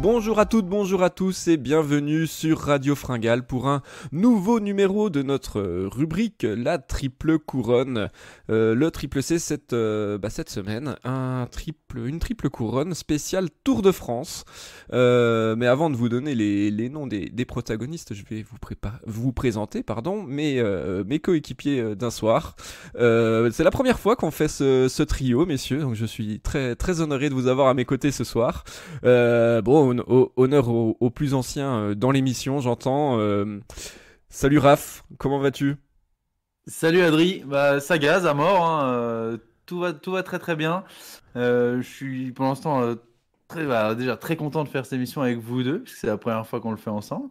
Bonjour à toutes, bonjour à tous et bienvenue sur Radio Fringale pour un nouveau numéro de notre rubrique La Triple Couronne. Le triple C cette semaine, une triple couronne spéciale Tour de France. Mais avant de vous donner les noms des protagonistes, je vais vous présenter mes coéquipiers d'un soir. C'est la première fois qu'on fait ce trio, messieurs, donc je suis très, très honoré de vous avoir à mes côtés ce soir. Honneur aux plus anciens dans l'émission, j'entends. Salut Raph, comment vas-tu ? Salut Adri, ça gaze à mort, hein, tout va très très bien. Je suis pour l'instant déjà très content de faire cette émission avec vous deux, parce que c'est la première fois qu'on le fait ensemble.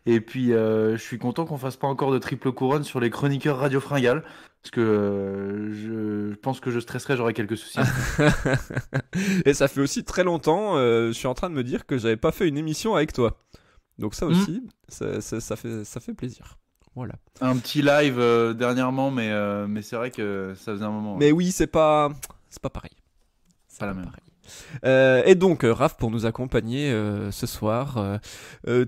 Et puis je suis content qu'on fasse pas encore de triple couronne sur les chroniqueurs Radio Fringale, parce que je pense que je stresserai, j'aurai quelques soucis. Et ça fait aussi très longtemps, je suis en train de me dire que j'avais pas fait une émission avec toi. Donc ça aussi, ça fait plaisir. Voilà. Un petit live dernièrement, mais c'est vrai que ça faisait un moment. Mais oui, c'est pas pareil. C'est pas la même. Pareil. Et donc, Raph, pour nous accompagner ce soir,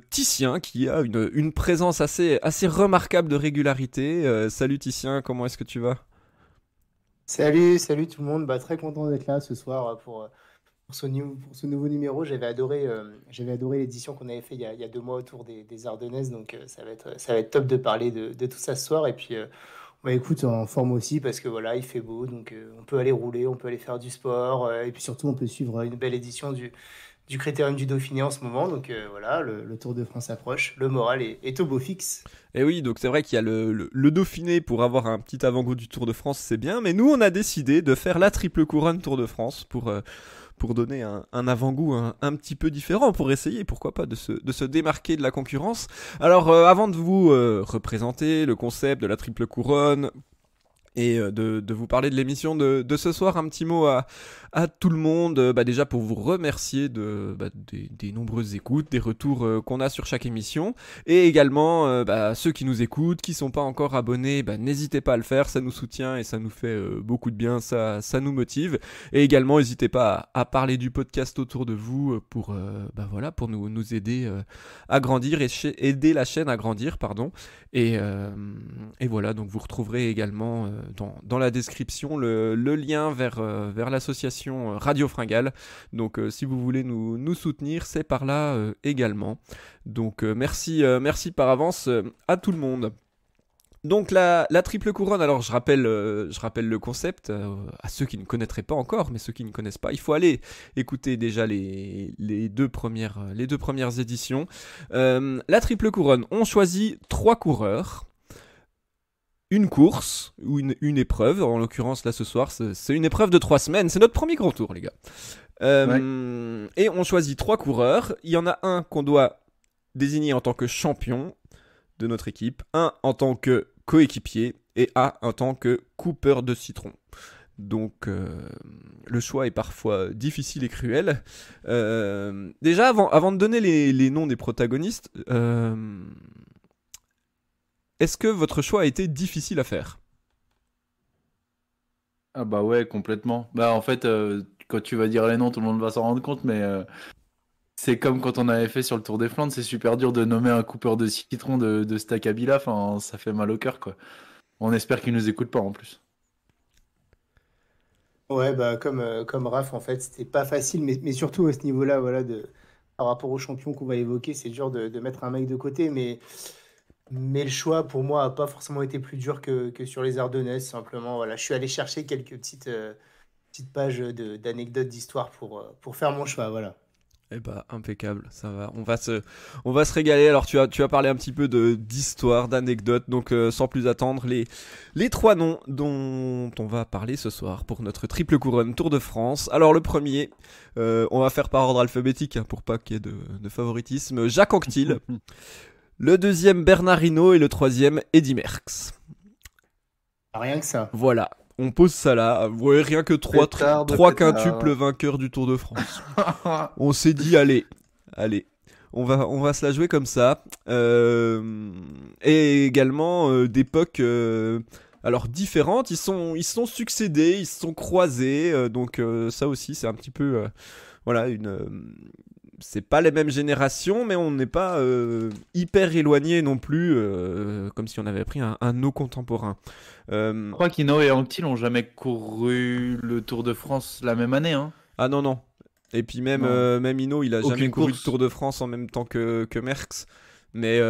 Titien, qui a une présence assez remarquable de régularité. Salut Titien, comment est-ce que tu vas ? Salut tout le monde. Très content d'être là ce soir pour ce nouveau numéro. J'avais adoré l'édition qu'on avait fait il y a 2 mois autour des Ardennaises, donc ça va être top de parler de tout ça ce soir. Et puis, écoute, en forme aussi parce que voilà, il fait beau, donc on peut aller rouler, on peut aller faire du sport, et puis surtout on peut suivre une belle édition du Critérium du Dauphiné en ce moment. Donc voilà, le Tour de France approche, le moral est au beau fixe. Et oui, donc c'est vrai qu'il y a le Dauphiné pour avoir un petit avant-goût du Tour de France, c'est bien, mais nous on a décidé de faire la triple couronne Tour de France pour donner un avant-goût un petit peu différent, pour essayer, pourquoi pas, de se démarquer de la concurrence. Alors avant de vous représenter le concept de la triple couronne et de vous parler de l'émission de ce soir, un petit mot à tout le monde, déjà pour vous remercier des nombreuses écoutes, des retours qu'on a sur chaque émission, et également ceux qui nous écoutent, qui sont pas encore abonnés, n'hésitez pas à le faire, ça nous soutient et ça nous fait beaucoup de bien, ça nous motive, et également n'hésitez pas à parler du podcast autour de vous pour nous aider à grandir et aider la chaîne à grandir, pardon, et voilà, donc vous retrouverez également dans la description le lien vers l'association Radio Fringale. Donc si vous voulez nous soutenir, c'est par là également. Donc merci par avance à tout le monde. Donc la triple couronne, alors je rappelle le concept à ceux qui ne connaîtraient pas encore, mais ceux qui ne connaissent pas, il faut aller écouter déjà les deux premières éditions. La triple couronne, on choisit 3 coureurs, une course ou une épreuve. En l'occurrence là ce soir c'est une épreuve de 3 semaines, c'est notre premier grand tour les gars. Et on choisit 3 coureurs, il y en a un qu'on doit désigner en tant que champion de notre équipe, un en tant que coéquipier et un en tant que coupeur de citron. Donc le choix est parfois difficile et cruel. Déjà avant de donner les noms des protagonistes, est-ce que votre choix a été difficile à faire ? Ah bah ouais, complètement. En fait, quand tu vas dire les noms, tout le monde va s'en rendre compte, mais c'est comme quand on avait fait sur le Tour des Flandres, c'est super dur de nommer un coupeur de citron de Stacabila, enfin, ça fait mal au cœur, quoi. On espère qu'il nous écoute pas, en plus. Ouais, comme Raph, en fait, c'était pas facile, mais surtout à ce niveau-là, voilà, par rapport aux champions qu'on va évoquer, c'est dur de mettre un mec de côté, mais le choix, pour moi, a pas forcément été plus dur que sur les Ardennaises, simplement, voilà, je suis allé chercher quelques petites pages d'anecdotes, d'histoires pour faire mon choix, voilà. Eh bah impeccable, ça va. On va se régaler. Alors tu as parlé un petit peu d'histoire, d'anecdotes, donc sans plus attendre, les 3 noms dont on va parler ce soir pour notre triple couronne Tour de France. Alors le premier, on va faire par ordre alphabétique pour pas qu'il y ait de favoritisme. Jacques Anquetil. Le deuxième Bernard Hinault et le troisième Eddy Merckx. Rien que ça. Voilà. On pose ça là, ouais, rien que 3 quintuples vainqueurs du Tour de France. On s'est dit, allez, on va se la jouer comme ça. Et également d'époques alors différentes, ils sont succédés, ils se sont croisés, donc ça aussi c'est un petit peu voilà c'est pas les mêmes générations, mais on n'est pas hyper éloigné non plus, comme si on avait pris un de nos contemporains. Je crois qu'Hinault et Anquetil n'ont jamais couru le Tour de France la même année. Hein. Ah non. Et puis même, Non. même Hinault, il a Aucune jamais couru le course. Tour de France en même temps que Merckx. Mais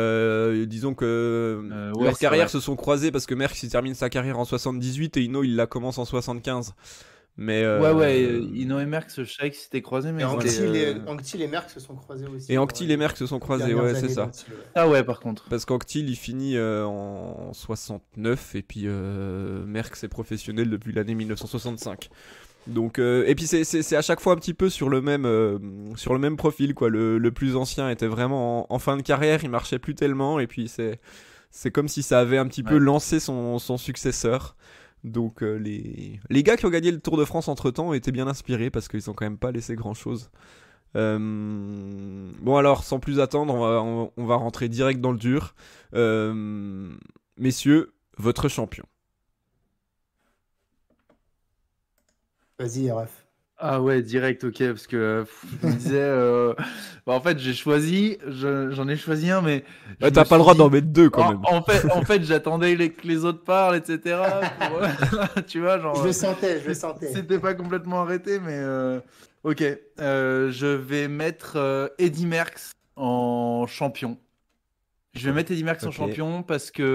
disons que Ouais, leurs c'est carrières vrai. se sont croisées parce que Merckx il termine sa carrière en 78 et Hinault il la commence en 75. Mais Ouais, Hinault et Merckx, je savais qu'ils s'étaient croisés, Et mais c'était. Anquetil et Merckx se sont croisés aussi. et Anquetil et Merckx se sont les croisés, dernières ouais, c'est années ça. d'Anquetil, ouais. Ah ouais, par contre. Parce qu'Anquetil il finit en 69 et puis Merckx est professionnel depuis l'année 1965. Donc et puis c'est à chaque fois un petit peu sur le même profil quoi. Le plus ancien était vraiment en fin de carrière, il marchait plus tellement et puis c'est comme si ça avait un petit peu Ouais. lancé son successeur. Donc les gars qui ont gagné le Tour de France entre temps étaient bien inspirés parce qu'ils ont quand même pas laissé grand chose. Bon alors sans plus attendre on va rentrer direct dans le dur. Messieurs, votre champion. Vas-y, Raph. Ah ouais, direct, ok, parce que je me disais, en fait, j'en ai choisi un, mais je Ouais, me t'as pas le suis droit dit, d'en mettre deux quand même. en fait, j'attendais que les autres parlent, etc. Tu vois, genre, Je le sentais. c'était pas complètement arrêté, mais ok, je vais mettre Eddy Merckx en champion. Je vais mettre Eddy Merckx en Ok. champion parce qu'il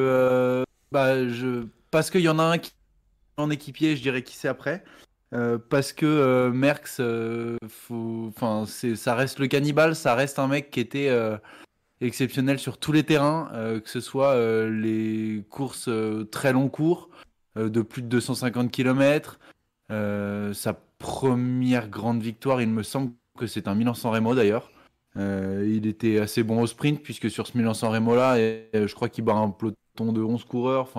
y en a un qui en équipier, je dirais qui c'est après. Parce que Merckx, ça reste le cannibale, ça reste un mec qui était exceptionnel sur tous les terrains, que ce soit les courses très long cours, de plus de 250 km. Sa première grande victoire, il me semble que c'est un Milan-San Remo d'ailleurs. Il était assez bon au sprint, puisque sur ce Milan-San Remo là, je crois qu'il bat un peloton de 11 coureurs.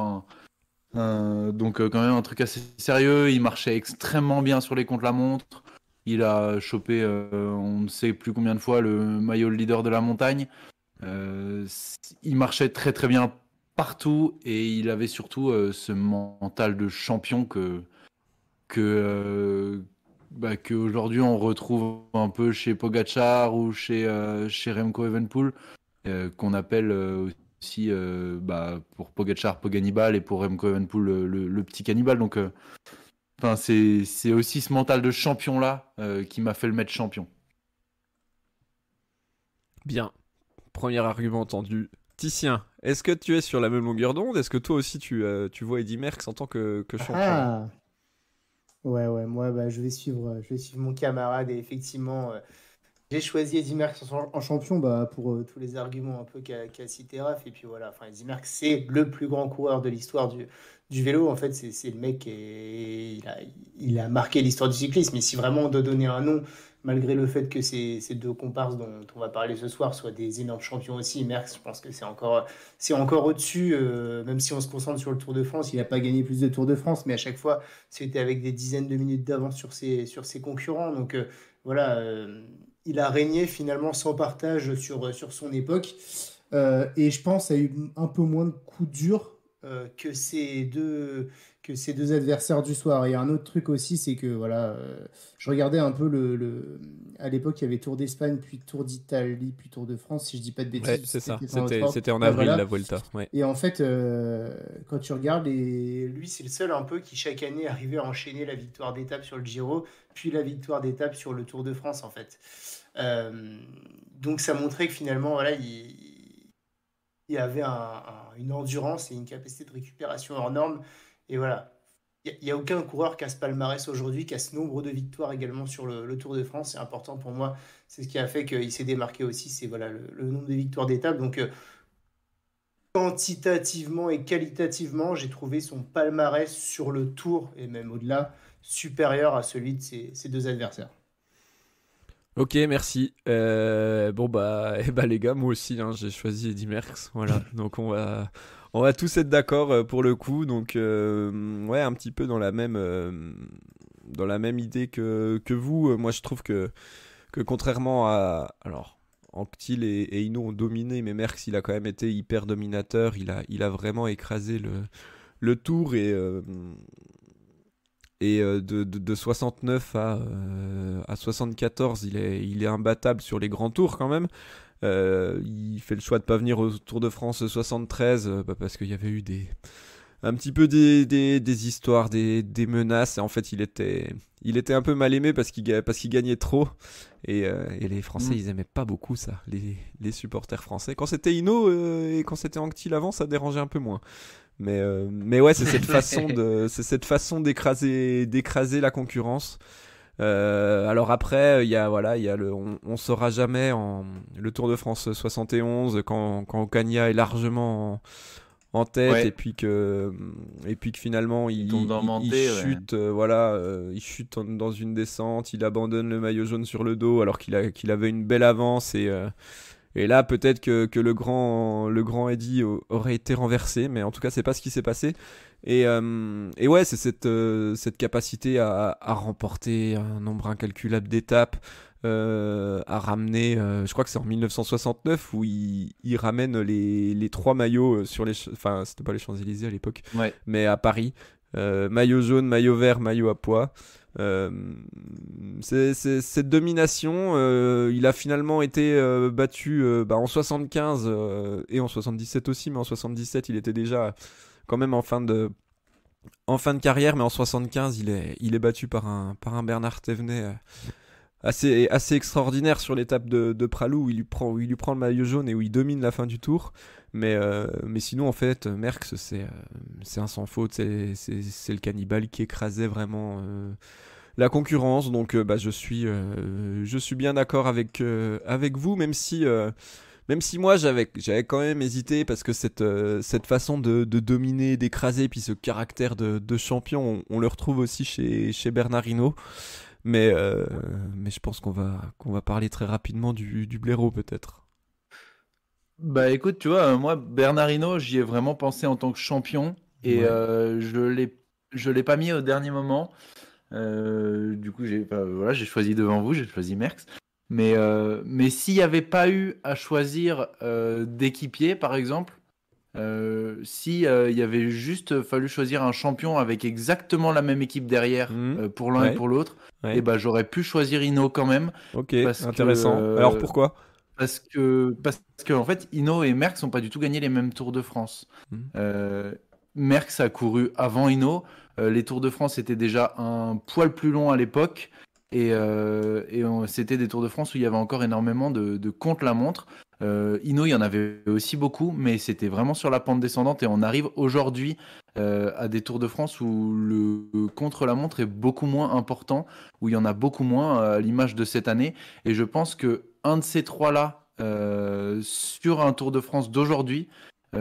Donc quand même un truc assez sérieux. Il marchait extrêmement bien sur les contre-la-montre. Il a chopé, on ne sait plus combien de fois, le maillot leader de la montagne. Il marchait très très bien partout et il avait surtout ce mental de champion que aujourd'hui on retrouve un peu chez Pogacar ou chez Remco Evenepoel, qu'on appelle aussi pour Pogacar Poganibal et pour Remco Evenepoel le petit cannibale. Donc c'est aussi ce mental de champion là qui m'a fait le mettre champion. Bien. Premier argument entendu. Titien, est-ce que tu es sur la même longueur d'onde? Est-ce que toi aussi tu vois Eddy Merckx en tant que champion? Ah, ouais, moi, je vais suivre mon camarade et effectivement, j'ai choisi Eddy Merckx en champion pour tous les arguments un peu qu'a cité Raph. Et puis voilà, enfin, Eddy Merckx, c'est le plus grand coureur de l'histoire du vélo. En fait, c'est le mec il a marqué l'histoire du cyclisme. Et si vraiment on doit donner un nom, malgré le fait que ces deux comparses dont on va parler ce soir soient des énormes champions aussi, Merckx, je pense que c'est encore au-dessus, même si on se concentre sur le Tour de France. Il n'a pas gagné plus de Tour de France, mais à chaque fois, c'était avec des dizaines de minutes d'avance sur ses concurrents. Donc voilà. Il a régné finalement sans partage sur son époque. Et je pense a eu un peu moins de coups durs que ces deux adversaires du soir. Et un autre truc aussi, c'est que voilà, je regardais un peu à l'époque, il y avait Tour d'Espagne, puis Tour d'Italie, puis Tour de France, si je dis pas de Ouais, bêtises, c'est ça. peut-être un autre ordre. C'était en Ouais, avril voilà. la Vuelta. Ouais. Et en fait, quand tu regardes, lui, c'est le seul un peu qui chaque année arrivait à enchaîner la victoire d'étape sur le Giro, puis la victoire d'étape sur le Tour de France, en fait. Euh, donc ça montrait que finalement, voilà, il avait une endurance et une capacité de récupération hors norme. Et voilà, il n'y a aucun coureur qui a ce palmarès aujourd'hui, qui a ce nombre de victoires également sur le Tour de France. C'est important pour moi. C'est ce qui a fait qu'il s'est démarqué aussi, c'est voilà, le nombre de victoires d'étape. Donc quantitativement et qualitativement, j'ai trouvé son palmarès sur le Tour, et même au-delà, supérieur à celui de ses deux adversaires. Ok, merci. Bon les gars, moi aussi, hein, j'ai choisi Eddy Merckx. Voilà, donc on va tous être d'accord pour le coup. Donc ouais, un petit peu dans la même idée que vous. Moi, je trouve que contrairement à alors Anquetil et Hinault ont dominé, mais Merckx il a quand même été hyper dominateur. Il a vraiment écrasé le Tour Et de 69 à 74, il est imbattable sur les grands tours quand même. Il fait le choix de pas venir au Tour de France 73 parce qu'il y avait eu un petit peu des histoires, des menaces. Et en fait, il était un peu mal aimé parce qu'il gagnait trop. Et les Français, ils aimaient pas beaucoup ça, les supporters français. Quand c'était Hinault et quand c'était Anquetil avant, ça dérangeait un peu moins. Mais ouais, c'est cette façon d'écraser la concurrence. Alors après, on saura jamais le Tour de France 71 quand Ocaña est largement en tête, Ouais. et puis que finalement Il tombe dans Manté, ouais. chute, il chute dans une descente, il abandonne le maillot jaune sur le dos alors qu'il avait une belle avance, et là peut-être que le grand Eddy aurait été renversé, mais en tout cas c'est pas ce qui s'est passé. Et ouais, c'est cette capacité à remporter un nombre incalculable d'étapes, à ramener, je crois que c'est en 1969 où il ramène les 3 maillots sur enfin c'était pas les Champs-Élysées à l'époque, Ouais. mais à Paris, maillot jaune, maillot vert, maillot à pois. C'est cette domination, il a finalement été battu en 75 et en 77 aussi, mais en 77 il était déjà quand même en fin de carrière, mais en 75 il est battu par un Bernard Thévenet assez extraordinaire sur l'étape de Pralou, où il lui prend le maillot jaune et où il domine la fin du tour. Mais sinon, en fait, Merckx, c'est un sans faute, c'est le cannibale qui écrasait vraiment la concurrence. Donc je suis bien d'accord avec vous, même si moi j'avais quand même hésité, parce que cette façon de dominer, d'écraser, puis ce caractère de champion, on le retrouve aussi chez Bernard Hinault. Mais je pense qu'on va parler très rapidement du blaireau peut-être. Bah écoute, tu vois, moi, Bernard Hinault, j'y ai vraiment pensé en tant que champion, et Ouais. je l'ai pas mis au dernier moment. Du coup, j'ai choisi devant vous, j'ai choisi Merckx. Mais s'il n'y avait pas eu à choisir d'équipier, par exemple, si il y avait juste fallu choisir un champion avec exactement la même équipe derrière, pour l'un et Ouais. pour l'autre, Ouais. et ben j'aurais pu choisir Hinault quand même, Ok, parce intéressant. que Alors pourquoi? parce que en fait Hinault et Merckx n'ont pas du tout gagné les mêmes Tours de France. Mhm. Merckx a couru avant Hinault. Les Tours de France étaient déjà un poil plus longs à l'époque. C'était des Tours de France où il y avait encore énormément de contre-la-montre. Hinault, il y en avait aussi beaucoup, mais c'était vraiment sur la pente descendante. Et on arrive aujourd'hui à des Tours de France où le contre-la-montre est beaucoup moins important, où il y en a beaucoup moins, à l'image de cette année. Et je pense que un de ces trois-là, sur un Tour de France d'aujourd'hui,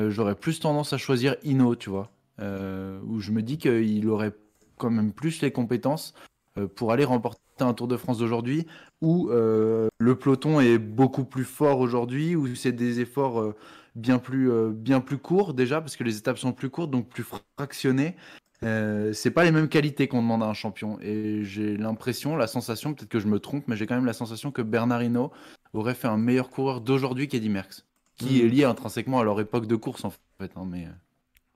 j'aurais plus tendance à choisir Hinault, tu vois. Où je me dis qu'il aurait quand même plus les compétences pour aller remporter un Tour de France d'aujourd'hui, où le peloton est beaucoup plus fort aujourd'hui, où c'est des efforts bien plus courts déjà, parce que les étapes sont plus courtes, donc plus fractionnées. C'est pas les mêmes qualités qu'on demande à un champion. Et j'ai l'impression, la sensation, peut-être que je me trompe, mais j'ai quand même la sensation que Bernard Hinault aurait fait un meilleur coureur d'aujourd'hui qu'Eddy Merckx, qui est lié intrinsèquement à leur époque de course en fait. Hein, mais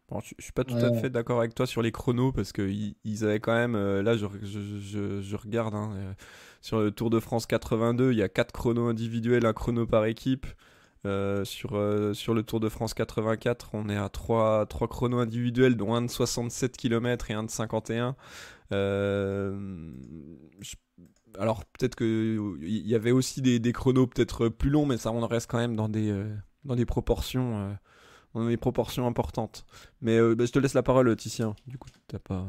Bon, je suis pas tout à Ouais. fait d'accord avec toi sur les chronos, parce que ils avaient quand même, là je regarde, hein, sur le Tour de France 82, il y a 4 chronos individuels, un chrono par équipe. Sur le Tour de France 84, on est à 3 chronos individuels, dont un de 67 km et un de 51. Je- Alors peut-être que il y avait aussi des chronos peut-être plus longs, mais ça on reste quand même dans des proportions importantes. Mais je te laisse la parole, Titien. Du coup, t'as pas.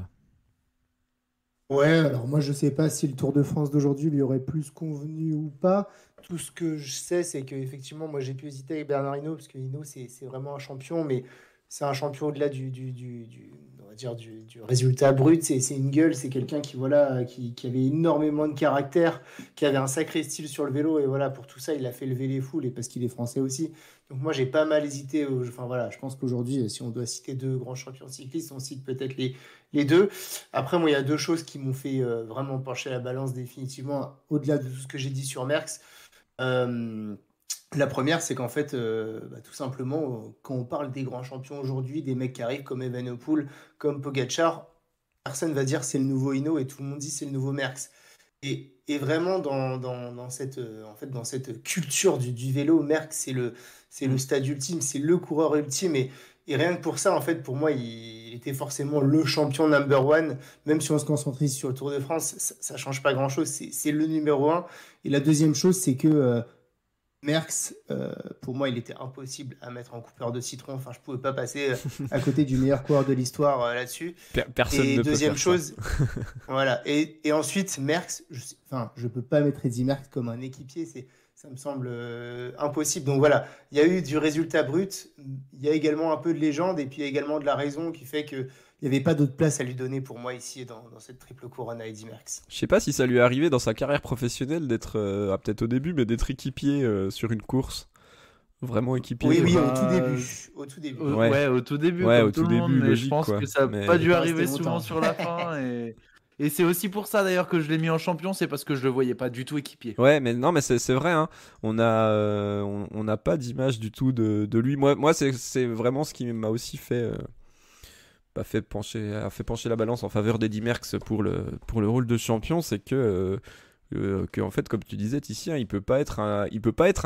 Ouais, alors moi je sais pas si le Tour de France d'aujourd'hui lui aurait plus convenu ou pas. Tout ce que je sais, c'est qu'effectivement, moi j'ai pu hésiter avec Bernard Hinault, parce que Hinault c'est vraiment un champion, mais c'est un champion au-delà on va dire du résultat brut. C'est une gueule, c'est quelqu'un qui, voilà, qui avait énormément de caractère, qui avait un sacré style sur le vélo, et voilà, pour tout ça, il a fait lever les foules, et parce qu'il est français aussi. Donc moi j'ai pas mal hésité. Enfin voilà, je pense qu'aujourd'hui, si on doit citer deux grands champions cyclistes, on cite peut-être les deux. Après, moi, il y a deux choses qui m'ont fait vraiment pencher la balance définitivement, au-delà de tout ce que j'ai dit sur Merckx. Euh, la première, c'est qu'en fait, tout simplement, quand on parle des grands champions aujourd'hui, des mecs qui arrivent comme Evenepoel, comme Pogacar, personne va dire c'est le nouveau Hinault et tout le monde dit c'est le nouveau Merckx. Et vraiment, dans cette, en fait, dans cette culture du vélo, Merckx, c'est le Mm. stade ultime, c'est le coureur ultime. Et rien que pour ça, en fait, pour moi, il était forcément le champion number one. Même si on se concentrait sur le Tour de France, ça change pas grand-chose. C'est le numéro un. Et la deuxième chose, c'est que Merckx, pour moi, il était impossible à mettre en coupeur de citron. Enfin, je pouvais pas passer à côté du meilleur coureur de l'histoire là-dessus. Personne Et ne peut deuxième faire ça. chose, voilà. Et ensuite, Merckx, enfin, je peux pas mettre Eddy Merckx comme un équipier, ça me semble impossible. Donc voilà, il y a eu du résultat brut, il y a également un peu de légende, et puis il y a également de la raison qui fait qu'il n'y avait pas d'autre place à lui donner pour moi ici dans cette triple couronne à Eddy Merckx. Je sais pas si ça lui est arrivé dans sa carrière professionnelle d'être, peut-être au début, mais d'être équipier sur une course. Vraiment équipier. Oui, oui, au tout Bah, début. Au tout début. Ouais. ouais, au tout début, Ouais, au comme tout tout le monde, début, mais je logique, pense quoi. que ça n'a Mais pas dû Pas arriver resté souvent longtemps. sur la fin. Et c'est aussi pour ça d'ailleurs que je l'ai mis en champion, c'est parce que je le voyais pas du tout équipier. ouais, mais non, mais c'est vrai, hein. On n'a pas d'image du tout de lui. Moi c'est vraiment ce qui m'a aussi a fait pencher la balance en faveur d'Eddy Merckx pour le rôle de champion, c'est que en fait, comme tu disais, Titien, il peut pas être à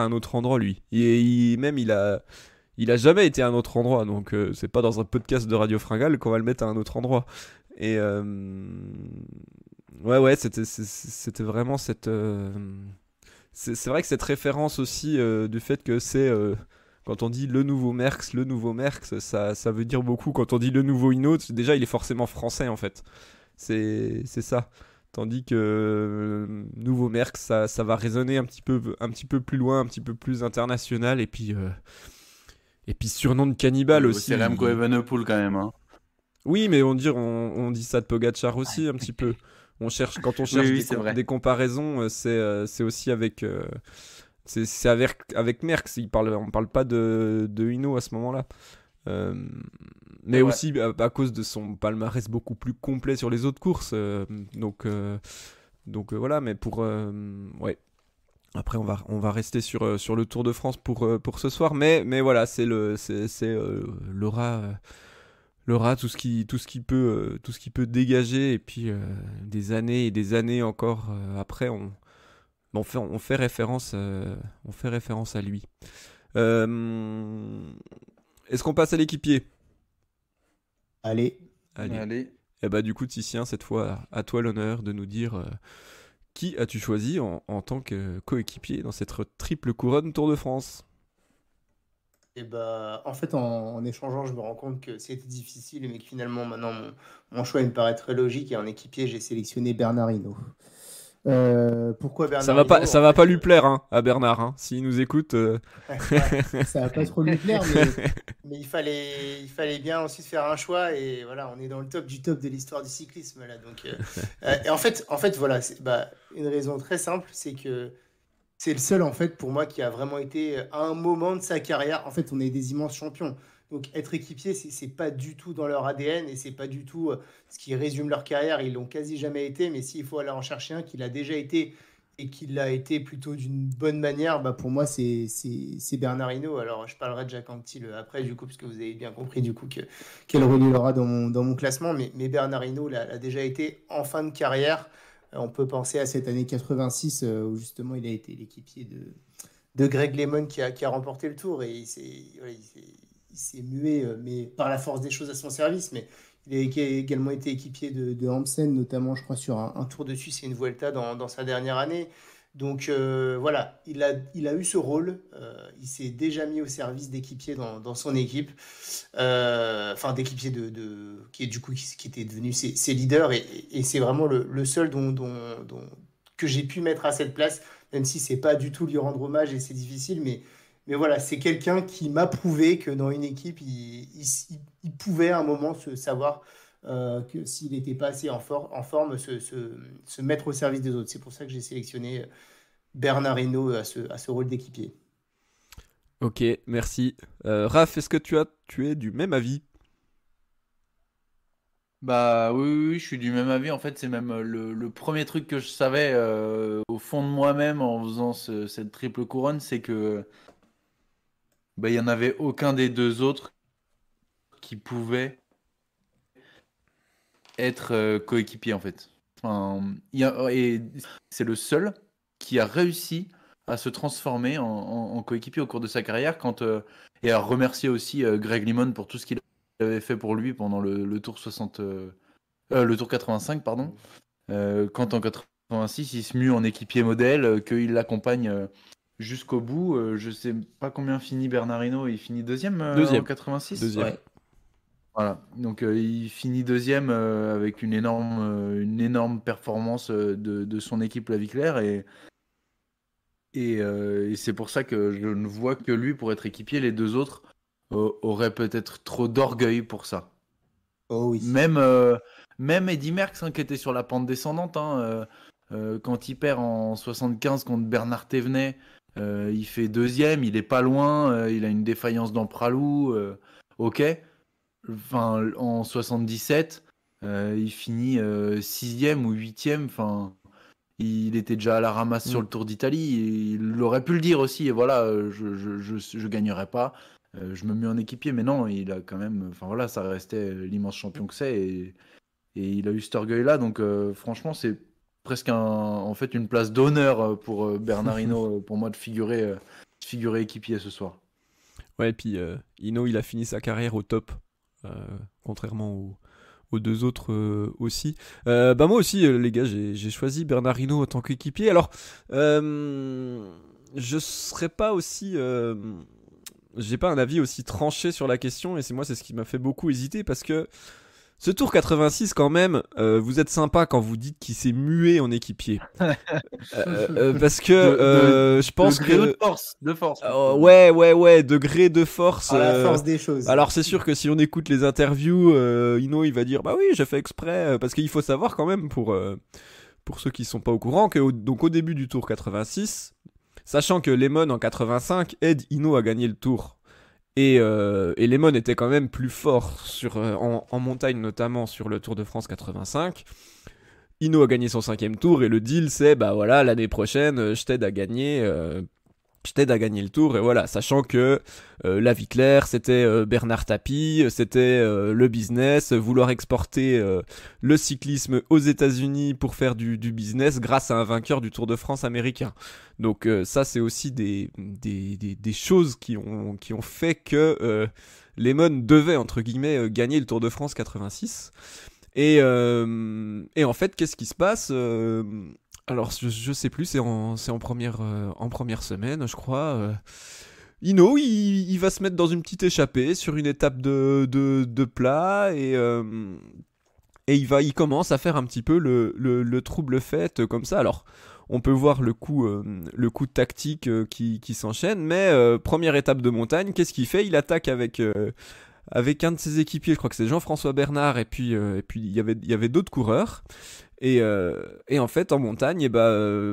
un autre endroit, lui. Même, il a jamais été à un autre endroit, donc c'est pas dans un podcast de Radio Fringale qu'on va le mettre à un autre endroit. Et ouais, c'était vraiment cette. C'est vrai que cette référence aussi du fait que c'est. Quand on dit le nouveau Merckx, ça veut dire beaucoup. Quand on dit le nouveau Hinault, déjà il est forcément français en fait. C'est ça. Tandis que nouveau Merckx, ça va résonner un petit peu plus loin, un petit peu plus international. Et puis surnom de cannibale aussi. C'est Remco Evenepoel quand même. Hein. Oui, mais on dit ça de Pogacar aussi un petit peu. Quand on cherche Oui, c'est vrai. des comparaisons, c'est aussi c'est avec Merckx. On parle pas de Hinault à ce moment-là. Euh, mais C'est vrai. aussi à cause de son palmarès beaucoup plus complet sur les autres courses. Voilà, mais ouais. Après, on va rester sur le Tour de France pour ce soir. Mais voilà, c'est Laura, tout ce qui peut dégager. Et puis des années et des années encore après, on fait référence à lui. Euh, Est-ce qu'on passe à l'équipier? Allez. Allez. Allez. Et bah du coup, Titien, cette fois, à toi l'honneur de nous dire qui as-tu choisi en tant que coéquipier dans cette triple couronne Tour de France? Et bah, en fait, en échangeant, je me rends compte que c'était difficile, mais que finalement, maintenant, mon choix il me paraît très logique. Et en équipier, j'ai sélectionné Bernard Hinault. Pourquoi Bernard Hinault? Ça En va fait, pas lui plaire hein, à Bernard, hein, s'il nous écoute. ouais, ça va pas trop lui plaire, mais il fallait bien ensuite faire un choix. Et voilà, on est dans le top du top de l'histoire du cyclisme là. Donc, et en fait, voilà, bah, une raison très simple, c'est que c'est le seul, en fait, pour moi, qui a vraiment été à un moment de sa carrière. En fait, on est des immenses champions. Donc, être équipier, c'est pas du tout dans leur ADN et c'est pas du tout ce qui résume leur carrière. Ils l'ont quasi jamais été. Mais s'il faut aller en chercher un qui l'a déjà été et qui l'a été plutôt d'une bonne manière, bah pour moi, c'est Bernard Hinault. Alors, je parlerai de Jacques Anquetil après, du coup, parce que vous avez bien compris, du coup, quel rôle il aura dans mon classement. Mais Bernard Hinault l'a déjà été en fin de carrière. On peut penser à cette année 86 où justement il a été l'équipier de Greg LeMond qui a remporté le Tour et voilà, il s'est mué, mais par la force des choses à son service. Mais il a également été équipier de Hansen, notamment, je crois, sur un Tour de Suisse et une Vuelta dans sa dernière année. Donc voilà, il a eu ce rôle. Il s'est déjà mis au service d'équipiers dans son équipe, enfin d'équipiers qui est du coup qui était devenu ses leaders et c'est vraiment le seul que j'ai pu mettre à cette place, même si c'est pas du tout lui rendre hommage et c'est difficile, mais voilà, c'est quelqu'un qui m'a prouvé que dans une équipe, il pouvait à un moment se savoir que s'il n'était pas assez en forme, se mettre au service des autres. C'est pour ça que j'ai sélectionné Bernard Hinault à ce rôle d'équipier. Ok, merci. Raph, est-ce que tu es du même avis? Bah oui, oui, oui, je suis du même avis. En fait, c'est même le premier truc que je savais au fond de moi-même en faisant cette triple couronne, c'est que bah, il y en avait aucun des deux autres qui pouvait être coéquipier en fait. Enfin, et c'est le seul qui a réussi à se transformer en coéquipier au cours de sa carrière et à remercier aussi Greg LeMond pour tout ce qu'il avait fait pour lui pendant le tour 85, pardon. Quand en 86 il se mue en équipier modèle, qu'il l'accompagne jusqu'au bout. Je sais pas combien finit Bernard Hinault, il finit deuxième en 86. Deuxième. Ouais. Voilà, donc il finit deuxième avec une énorme performance de son équipe La Vie Claire et c'est pour ça que je ne vois que lui pour être équipier. Les deux autres auraient peut-être trop d'orgueil pour ça. Oh oui. Même Eddy Merckx qui était sur la pente descendante, quand il perd en 75 contre Bernard Thévenet, il fait deuxième, il est pas loin, il a une défaillance dans Pralou, ok. Enfin, en 77, il finit 6e ou 8e. Enfin, il était déjà à la ramasse sur le Tour d'Italie. Et il aurait pu le dire aussi. Et voilà, je gagnerai pas. Je me mets en équipier. Mais non, il a quand même. Enfin voilà, ça restait l'immense champion que c'est. Et il a eu cet orgueil-là. Donc franchement, c'est presque en fait une place d'honneur pour Bernard Hinault, pour moi, de figurer équipier ce soir. Ouais, et puis Hinault, il a fini sa carrière au top. Contrairement aux deux autres aussi. Moi aussi, les gars, j'ai choisi Bernard Hinault en tant qu'équipier. Alors, je serais pas aussi... j'ai pas un avis aussi tranché sur la question, et c'est ce qui m'a fait beaucoup hésiter, parce que ce Tour 86, quand même, vous êtes sympa quand vous dites qu'il s'est mué en équipier. Parce que je pense degré que... de force. Ouais, degré de force. La force des choses. Alors c'est sûr que si on écoute les interviews, Hinault il va dire bah oui j'ai fait exprès, parce qu'il faut savoir quand même pour ceux qui sont pas au courant que donc au début du Tour 86, sachant que Lemon en 85 aide Hinault à gagner le Tour. Et Lemon était quand même plus fort en montagne, notamment sur le Tour de France 85. Hinault a gagné son 5e tour et le deal c'est bah voilà, l'année prochaine je t'aide à gagner le tour, et voilà, sachant que La Vie Claire c'était Bernard Tapie, c'était le business, vouloir exporter le cyclisme aux États-Unis pour faire du business grâce à un vainqueur du Tour de France américain. Donc ça c'est aussi des choses qui ont fait que Lemon devait entre guillemets gagner le Tour de France 86. Et en fait, qu'est-ce qui se passe alors, je sais plus, c'est en première semaine, je crois. Hinault, il va se mettre dans une petite échappée sur une étape de plat, et il commence à faire un petit peu le trouble fête comme ça. Alors, on peut voir le coup tactique qui s'enchaîne, mais première étape de montagne, qu'est-ce qu'il fait ? Il attaque avec un de ses équipiers, je crois que c'est Jean-François Bernard, et puis il y avait d'autres coureurs. Et en fait, en montagne,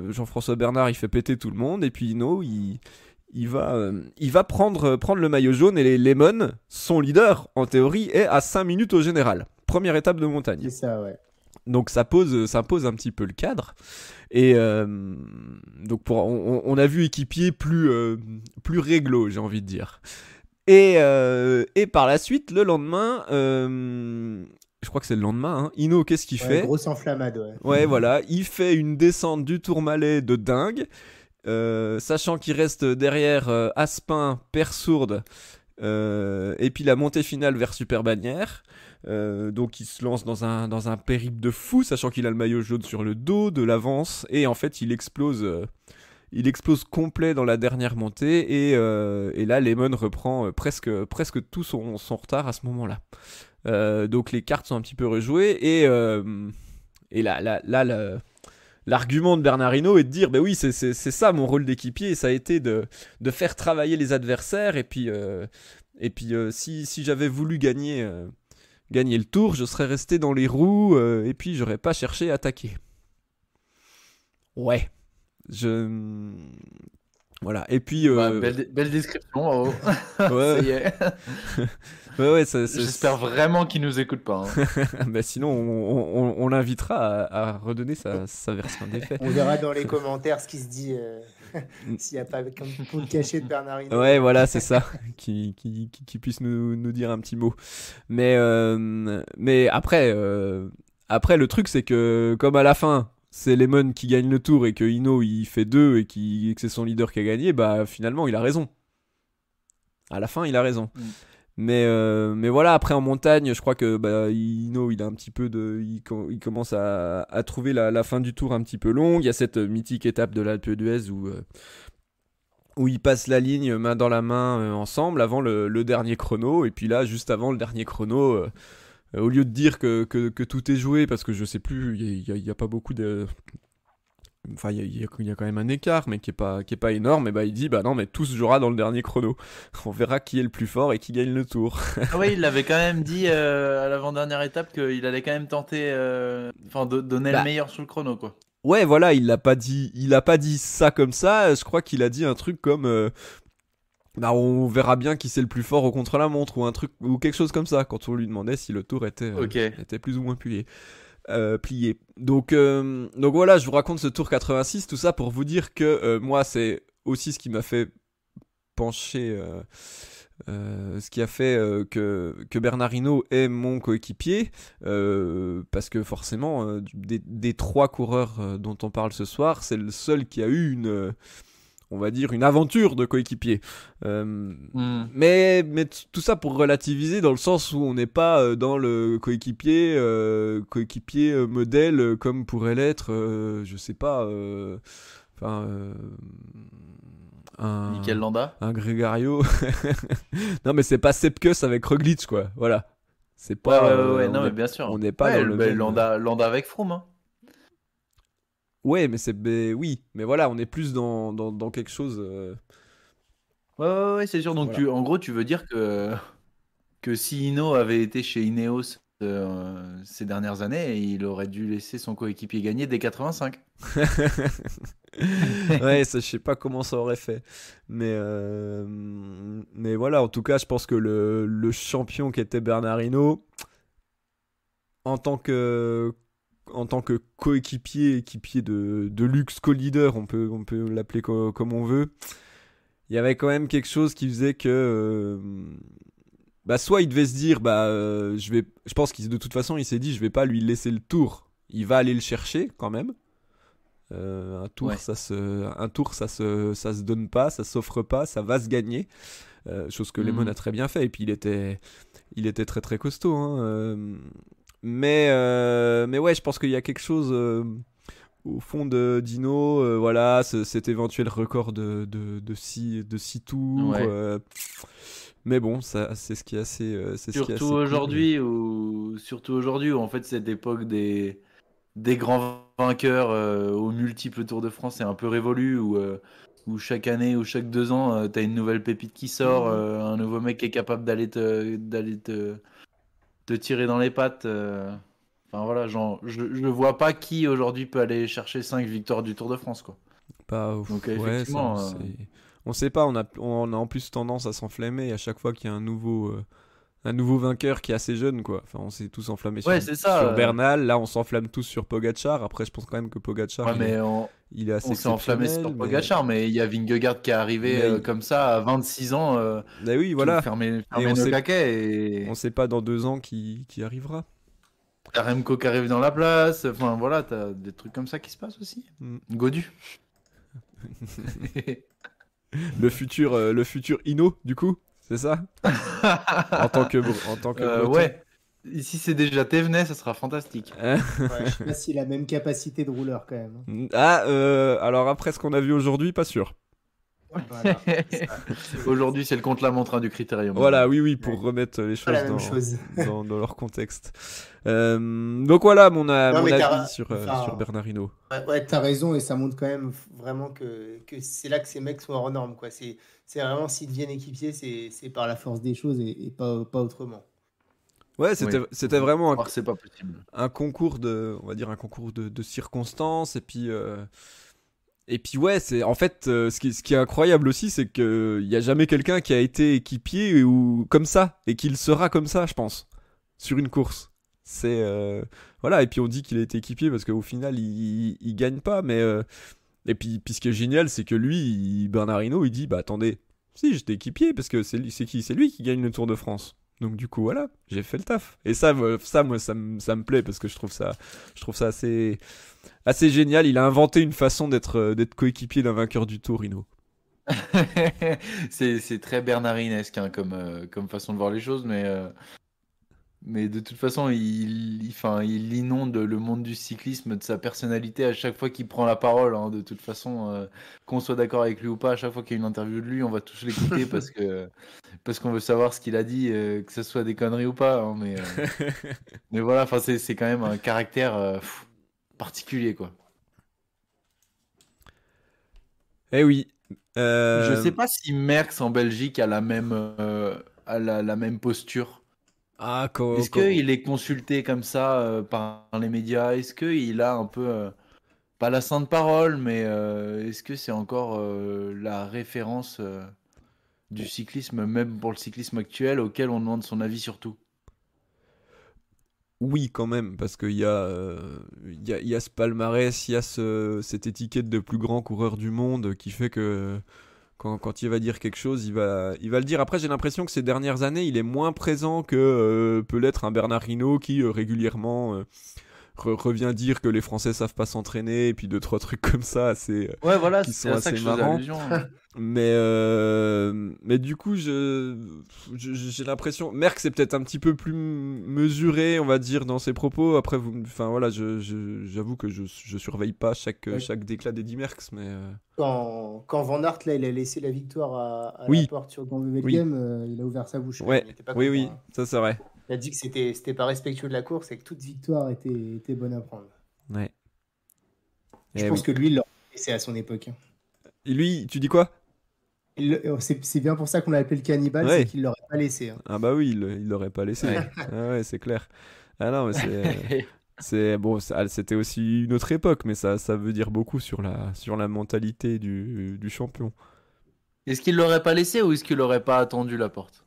Jean-François Bernard, il fait péter tout le monde, et puis Hinault, il va prendre le maillot jaune, et les Lemon, son leader, en théorie, est à 5 minutes au général. Première étape de montagne. C'est ça, ouais. Donc ça pose un petit peu le cadre. Et donc on a vu équipier plus réglo, j'ai envie de dire. Et par la suite, le lendemain, je crois que c'est le lendemain, Hinault, qu'est-ce qu'il fait ? Grosse enflammade, ouais. Ouais, voilà, il fait une descente du Tourmalet de dingue, sachant qu'il reste derrière Aspin, Persourde, et puis la montée finale vers Superbannière. Donc il se lance dans un périple de fou, sachant qu'il a le maillot jaune sur le dos, de l'avance, et en fait il explose complet dans la dernière montée, et là Lemon reprend presque tout son retard à ce moment-là. Donc les cartes sont un petit peu rejouées, et là l'argument de Bernard Hinault est de dire bah oui, c'est ça mon rôle d'équipier, ça a été de faire travailler les adversaires, et puis si j'avais voulu gagner le tour, je serais resté dans les roues, et puis j'aurais pas cherché à attaquer. Ouais. Voilà, et puis belle description, bravo. Ouais. Ça y est. ouais, J'espère vraiment qu'il nous écoute pas, bah sinon on l'invitera à redonner sa version des faits. On verra dans les commentaires ce qui se dit, s'il n'y a pas comme pour le cacher de Bernard Hinault. Ouais, voilà, c'est ça, qui puisse nous dire un petit mot. Mais après Après, le truc, c'est que comme à la fin, c'est Lemon qui gagne le tour et que Hinault il fait 2 et que c'est son leader qui a gagné, bah finalement, il a raison. À la fin, il a raison. Mais voilà, après en montagne, je crois que Hinault, il a un petit peu il commence à trouver la fin du tour un petit peu longue. Il y a cette mythique étape de l'Alpe d'Huez où ils passent la ligne main dans la main ensemble avant le dernier chrono. Et puis là, juste avant le dernier chrono, au lieu de dire que tout est joué, parce que je sais plus, il y a pas beaucoup de... Enfin, il y a quand même un écart, mais qui est pas énorme. Et bah, il dit, bah non, mais tout se jouera dans le dernier chrono. On verra qui est le plus fort et qui gagne le tour. Ah oui, il avait quand même dit à l'avant-dernière étape qu'il allait quand même tenter, donner le meilleur sur le chrono, quoi. Ouais, voilà, il a pas dit ça comme ça. Je crois qu'il a dit un truc comme, on verra bien qui c'est le plus fort au contre-la-montre ou un truc ou quelque chose comme ça. Quand on lui demandait si le tour était plus ou moins plié. Donc voilà, je vous raconte ce tour 86, tout ça pour vous dire que moi c'est aussi ce qui m'a fait pencher, ce qui a fait que Bernard Hinault est mon coéquipier, parce que forcément des 3 coureurs dont on parle ce soir, c'est le seul qui a eu on va dire une aventure de coéquipier. Mais tout ça pour relativiser dans le sens où on n'est pas dans le coéquipier modèle comme pourrait l'être, je sais pas, Nickel Landa, un Gregario. Non mais c'est pas Sepkus avec Roglic, quoi. Voilà. C'est pas. Ouais, non mais bien sûr. On n'est pas dans le même... Landa avec Froome. Hein. Ouais, oui, mais voilà, on est plus dans quelque chose. Ouais, c'est sûr. Donc voilà. en gros, tu veux dire que si Hinault avait été chez Ineos ces dernières années, il aurait dû laisser son coéquipier gagner dès 85. Ouais, ça, je sais pas comment ça aurait fait, mais voilà, en tout cas, je pense que le champion qui était Bernard Hinault, en tant que équipier de luxe, co-leader, on peut l'appeler comme on veut, il y avait quand même quelque chose qui faisait que soit il devait se dire je pense qu'il de toute façon il s'est dit je vais pas lui laisser le tour, il va aller le chercher quand même. Un tour ça se donne pas, ça s'offre pas, ça va se gagner, chose que Lemon a très bien fait, et puis il était très très costaud, hein, mais ouais, je pense qu'il y a quelque chose au fond de Dino, voilà, cet éventuel record de 6 tours, mais bon, ça c'est ce qui est assez surtout aujourd'hui où en fait cette époque des grands vainqueurs aux multiples Tours de France est un peu révolue, où chaque année ou chaque 2 ans t'as une nouvelle pépite qui sort, un nouveau mec qui est capable d'aller te tirer dans les pattes. Enfin voilà, je vois pas qui aujourd'hui peut aller chercher 5 victoires du Tour de France, quoi. Donc effectivement, on sait pas, on a en plus tendance à s'enflammer à chaque fois qu'il y a un nouveau vainqueur qui est assez jeune, quoi. Enfin, on s'est tous enflammés sur Bernal. Là, on s'enflamme tous sur Pogacar. Après, je pense quand même que Pogacar, il est assez exceptionnel. On s'est enflammé sur Pogacar, mais il y a Vingegaard qui est arrivé comme ça à 26 ans. Oui, voilà. Fermer nos caquets. On sait pas dans 2 ans qui arrivera. T'as Remco qui arrive dans la place. Enfin, voilà, t'as des trucs comme ça qui se passent aussi. Godu. le futur Hinault, du coup. C'est ça. En tant que ouais. Si c'est déjà Thévenet, ça sera fantastique. Je sais pas s'il a la même capacité de rouleur quand même. Alors après ce qu'on a vu aujourd'hui, pas sûr. Voilà. Aujourd'hui, c'est le contre-la-montre du Critérium. Voilà, oui, pour remettre les choses dans leur contexte. Donc voilà mon avis sur Bernard Hinault. Ouais, t'as raison, et ça montre quand même vraiment que c'est là que ces mecs sont hors normes, quoi. C'est vraiment, s'ils deviennent équipiers, c'est par la force des choses et pas autrement. Ouais, c'était vraiment c'est pas possible. Un concours on va dire un concours de circonstances, et puis ouais, c'est en fait ce qui est incroyable aussi, c'est que il y a jamais quelqu'un qui a été équipier ou comme ça et qu'il sera comme ça, je pense, sur une course. C'est voilà, et puis on dit qu'il a été équipier parce qu'au final il gagne pas, mais et puis ce qui est génial, c'est que lui, Bernard Hinault, il dit attendez, si j'étais équipier parce que c'est lui qui gagne le Tour de France. Donc du coup voilà, j'ai fait le taf. Et ça moi ça me plaît parce que je trouve ça assez génial. Il a inventé une façon d'être coéquipier d'un vainqueur du Tour, Hinault. C'est très bernarinesque hein, comme façon de voir les choses, mais de toute façon, enfin, il inonde le monde du cyclisme de sa personnalité à chaque fois qu'il prend la parole, hein. De toute façon, qu'on soit d'accord avec lui ou pas, à chaque fois qu'il y a une interview de lui, on va tous l'écouter parce qu'on veut savoir ce qu'il a dit, que ce soit des conneries ou pas, hein, mais voilà, enfin, c'est quand même un caractère particulier, quoi. Eh oui. Je sais pas si Merckx en Belgique a la même posture. Est-ce qu'il est consulté comme ça par les médias? Est-ce qu'il a un peu, pas la sainte parole, mais est-ce que c'est encore la référence du cyclisme, même pour le cyclisme actuel, auquel on demande son avis sur tout? Oui, quand même, parce qu'il y a ce palmarès, il y a cette étiquette de plus grand coureur du monde qui fait que quand il va dire quelque chose, il va le dire. Après, j'ai l'impression que ces dernières années, il est moins présent que peut l'être un Bernard Hinault qui régulièrement revient dire que les Français savent pas s'entraîner, et puis deux, trois trucs comme ça Ouais, voilà, qui c'est sont à ça assez que je faisais marrants. allusion. Mais du coup, j'ai l'impression. Merck, c'est peut-être un petit peu plus mesuré, on va dire, dans ses propos. Après, enfin voilà, j'avoue que je surveille pas Ouais. chaque déclat d'Eddy Merckx, mais Quand Van Aert, là, il a laissé la victoire à la oui, porte sur Gand oui, Wevelgem, il a ouvert sa bouche quand même. ouais, Il était pas oui, content, oui, hein. ça c'est vrai. Il a dit que c'était pas respectueux de la course et que toute victoire était bonne à prendre. Ouais, Je eh pense oui. que lui, il l'aurait laissé à son époque, hein. Et lui, tu dis quoi? C'est bien pour ça qu'on l'a appelé le cannibale, c'est Ouais. qu'il l'aurait pas laissé, hein. Ah bah oui, il l'aurait pas laissé. Ouais. Ah ouais, c'est clair. Ah non, mais c'est bon, c'était aussi une autre époque, mais ça veut dire beaucoup sur la mentalité du champion. Est-ce qu'il l'aurait pas laissé ou est-ce qu'il aurait pas attendu la porte?